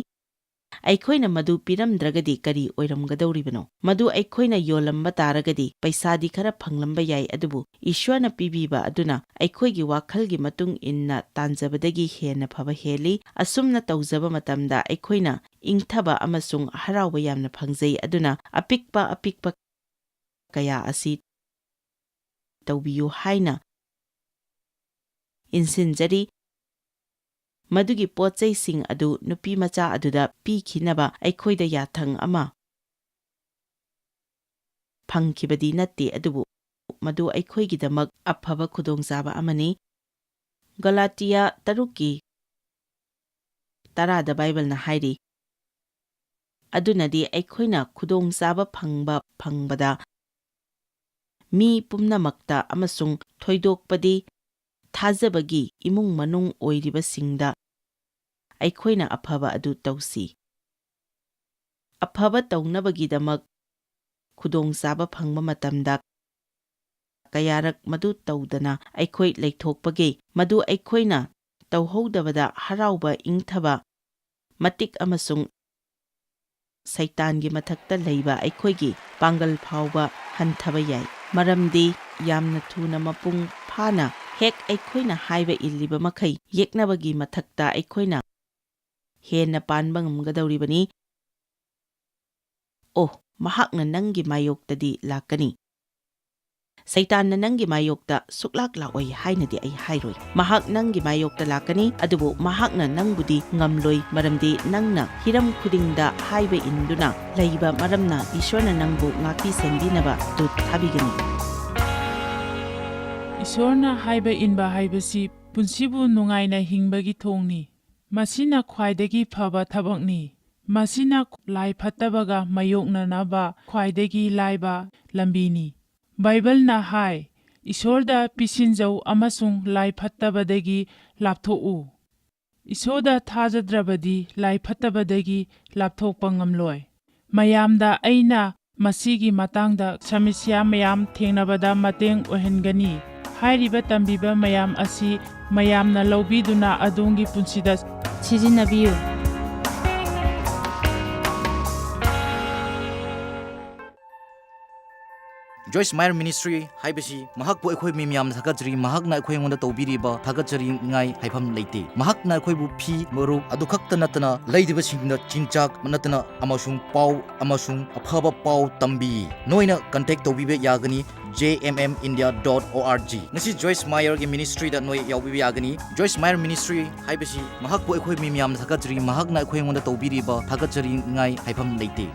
ꯑꯩꯈꯣꯏꯅ ꯃꯗꯨ ꯄꯤꯔꯝꯗ꯭ꯔꯒꯗꯤ ꯀꯔꯤ ꯑꯣꯏꯔꯝꯒꯗꯧꯔꯤꯕꯅꯣ? ꯃꯗꯨ ꯑꯩꯈꯣꯏꯅ ꯌꯣꯜꯂꯝꯕ ꯇꯥꯔꯒꯗꯤ ꯄꯩꯁꯥꯗꯤ ꯈꯔ ꯐꯪꯂꯝꯕ ꯌꯥꯏ, ꯑꯗꯨꯕꯨ ꯏꯁ꯭ꯋꯔꯅ ꯄꯤꯕꯤꯕ ꯑꯗꯨꯅ ꯑꯩꯈꯣꯏꯒꯤ ꯋꯥꯈꯜꯒꯤ ꯃꯇꯨꯡ ꯏꯟꯅ ꯇꯥꯟꯖꯕꯗꯒꯤ ꯍꯦꯟꯅ ꯐꯕ ꯍꯦꯜꯂꯤ꯫ ꯑꯁꯨꯝꯅ ꯇꯧꯖꯕ ꯃꯇꯝꯗ ꯑꯩꯈꯣꯏꯅ ꯏꯪꯊꯕ ꯑꯃꯁꯨꯡ ꯍꯔꯥꯎꯕ ꯌꯥꯝꯅ ꯐꯪꯖꯩ꯫ ꯑꯗꯨꯅ ꯑꯄꯤꯛꯄ ꯑꯄꯤꯛꯄ ꯀꯌꯥ ꯑꯁꯤ ꯇꯧꯕꯤꯌꯨ ꯍꯥꯏꯅ ꯏꯟꯁꯤꯟꯖꯔꯤ꯫ ꯃꯗꯨꯒꯤ ꯄꯣꯠꯆꯩꯁꯤꯡ ꯑꯗꯨ ꯅꯨꯄꯤ ꯃꯆꯥ ꯑꯗꯨꯗ ꯄꯤꯈꯤꯅꯕ ꯑꯩꯈꯣꯏꯗ ꯌꯥꯊꯪ ꯑꯃ ꯐꯪꯈꯤꯕꯗꯤ ꯅꯠꯇꯦ, ꯑꯗꯨꯕꯨ ꯃꯗꯨ ꯑꯩꯈꯣꯏꯒꯤꯗꯃꯛ ꯑꯐꯕ ꯈꯨꯗꯣꯡꯆꯥꯕ ꯑꯃꯅꯤ꯫ ꯒꯂꯥꯇꯤꯌꯥ 3:10ꯗ ꯕꯥꯏꯕꯜꯅ ꯍꯥꯏꯔꯤ, ꯑꯗꯨꯅꯗꯤ ꯑꯩꯈꯣꯏꯅ ꯈꯨꯗꯣꯡꯆꯥꯕ ꯐꯪꯕꯗ ꯃꯤ ꯄꯨꯝꯅꯃꯛꯇ ꯑꯃꯁꯨꯡ ꯊꯣꯏꯗꯣꯛꯄꯗꯤ ꯊꯥꯖꯕꯒꯤ ꯏꯃꯨꯡ ꯃꯅꯨꯡ ꯑꯣꯏꯔꯤꯕꯁꯤꯡꯗ ꯑꯩꯈꯣꯏꯅ ꯑꯐꯕ ꯑꯗꯨ ꯇꯧꯁꯤ꯫ ꯑꯐꯕ ꯇꯧꯅꯕꯒꯤꯗꯃꯛ ꯈꯨꯗꯣꯡꯆꯥꯕ ꯐꯪꯕ ꯃꯇꯝꯗ ꯀꯌꯥꯔꯛ ꯃꯗꯨ ꯇꯧꯗꯅ ꯑꯩꯈꯣꯏ ꯂꯩꯊꯣꯛꯄꯒꯦ? ꯃꯗꯨ ꯑꯩꯈꯣꯏꯅ ꯇꯧꯍꯧꯗꯕꯗ ꯍꯔꯥꯎꯕ, ꯏꯪꯊꯕ, ꯃꯇꯤꯛ ꯑꯃꯁꯨꯡ ꯁꯩꯇꯥꯟꯒꯤ ꯃꯊꯛꯇ ꯂꯩꯕ ꯑꯩꯈꯣꯏꯒꯤ ꯄꯥꯡꯒꯜ ꯐꯥꯎꯕ ꯍꯟꯊꯕ ꯌꯥꯏ꯫ ꯃꯔꯝꯗꯤ ꯌꯥꯝꯅ ꯊꯨꯅ ꯃꯄꯨꯡ ꯐꯥꯅ ꯍꯦꯛ ꯑꯩꯈꯣꯏꯅ ꯍꯥꯏꯕ ꯏꯜꯂꯤꯕ ꯃꯈꯩ ꯌꯦꯛꯅꯕꯒꯤ ꯃꯊꯛꯇ ꯑꯩꯈꯣꯏꯅ ꯍꯦꯟꯅ ꯄꯥꯟꯕ ꯉꯝꯒꯗꯧꯔꯤꯕꯅꯤ꯫ ꯃꯍꯥꯛꯅ ꯅꯪꯒꯤ ꯃꯥꯌꯣꯛꯇꯗꯤ ꯂꯥꯛꯀꯅꯤ꯫ ꯁꯩꯇꯥꯟꯅ ꯅꯪꯒꯤ ꯃꯥꯌꯣꯛꯇ ꯁꯨꯛꯂꯥꯛ ꯂꯥꯛꯑꯣꯏ ꯍꯥꯏꯅꯗꯤ ꯑꯩ ꯍꯥꯏꯔꯣꯏ꯫ ꯃꯍꯥꯛ ꯅꯪꯒꯤ ꯃꯥꯌꯣꯛꯇ ꯂꯥꯛꯀꯅꯤ, ꯑꯗꯨꯕꯨ ꯃꯍꯥꯛꯅ ꯅꯪꯕꯨꯗꯤ ꯉꯝꯂꯣꯏ, ꯃꯔꯝꯗꯤ ꯅꯪꯅ ꯍꯤꯔꯝ ꯈꯨꯗꯤꯡꯗ ꯍꯥꯏꯕ ꯏꯟꯗꯨꯅ ꯂꯩꯕ ꯃꯔꯝꯅ ꯏꯁ꯭ꯋꯔꯅ ꯅꯪꯕꯨ ꯉꯥꯛꯄꯤ ꯁꯦꯟꯕꯤꯅꯕ ꯗꯨꯠ ꯊꯥꯕꯤꯒꯅꯤ꯫ ꯏꯁ꯭ꯋꯔꯅ ꯍꯥꯏꯕ ꯏꯟꯕ ꯍꯥꯏꯕꯁꯤ ꯄꯨꯟꯁꯤꯕꯨ ꯅꯨꯡꯉꯥꯏꯅ ꯍꯤꯡꯕꯒꯤ ꯊꯣꯡꯅꯤ꯫ ꯃꯁꯤꯅ ꯈ꯭ꯋꯥꯏꯗꯒꯤ ꯐꯕ ꯊꯕꯛꯅꯤ꯫ ꯃꯁꯤꯅ ꯂꯥꯏꯐꯠꯇꯕꯒ ꯃꯥꯌꯣꯛꯅꯅꯕ ꯈ꯭ꯋꯥꯏꯗꯒꯤ ꯂꯥꯏꯕ ꯂꯝꯕꯤꯅꯤ꯫ ꯕꯥꯏꯕꯜꯅ ꯍꯥꯏ, ꯏꯁꯣꯔꯗ ꯄꯤꯁꯤꯟꯖꯧ ꯑꯃꯁꯨꯡ ꯂꯥꯏꯐꯠꯇꯕꯗꯒꯤ ꯂꯥꯞꯊꯣꯛꯎ꯫ ꯏꯁꯣꯔꯗ ꯊꯥꯖꯗ꯭ꯔꯕꯗꯤ ꯂꯥꯏꯐꯠꯇꯕꯗꯒꯤ ꯂꯥꯞꯊꯣꯛꯄ ꯉꯝꯂꯣꯏ꯫ ꯃꯌꯥꯝꯗ ꯑꯩꯅ ꯃꯁꯤꯒꯤ ꯃꯇꯥꯡꯗ ꯁꯃꯁ꯭ꯌꯥ ꯃꯌꯥꯝ ꯊꯦꯡꯅꯕꯗ ꯃꯇꯦꯡ ꯑꯣꯏꯍꯟꯒꯅꯤ꯫ ꯍꯥꯏꯔꯤꯕ ꯇꯝꯕꯤꯕ ꯃꯌꯥꯝ ꯑꯁꯤ ꯃꯌꯥꯝꯅ ꯂꯧꯕꯤꯗꯨꯅ ꯑꯗꯣꯝꯒꯤ ꯄꯨꯟꯁꯤꯗ ꯁꯤꯖꯤꯟꯅꯕꯤꯌꯨ꯫ Joyce Meyer Ministry haibasi mahakpu akhoi mi miyamna thakachri mahakna akhoi ngonda tawbiriba thakachri ngai haifam leite mahakna akhoi bu phi maru adu khakta natana leidiba singna chinchak natana amasung pau amasung aphaba pau tambi noina contact tawbibe yagani jmmindia.org ngasi Joyce Meyer gi ministry da noi yawbibe yagani Joyce Meyer Ministry haibasi mahakpu akhoi mi miyamna thakachri mahakna akhoi ngonda tawbiriba thakachri ngai haifam leite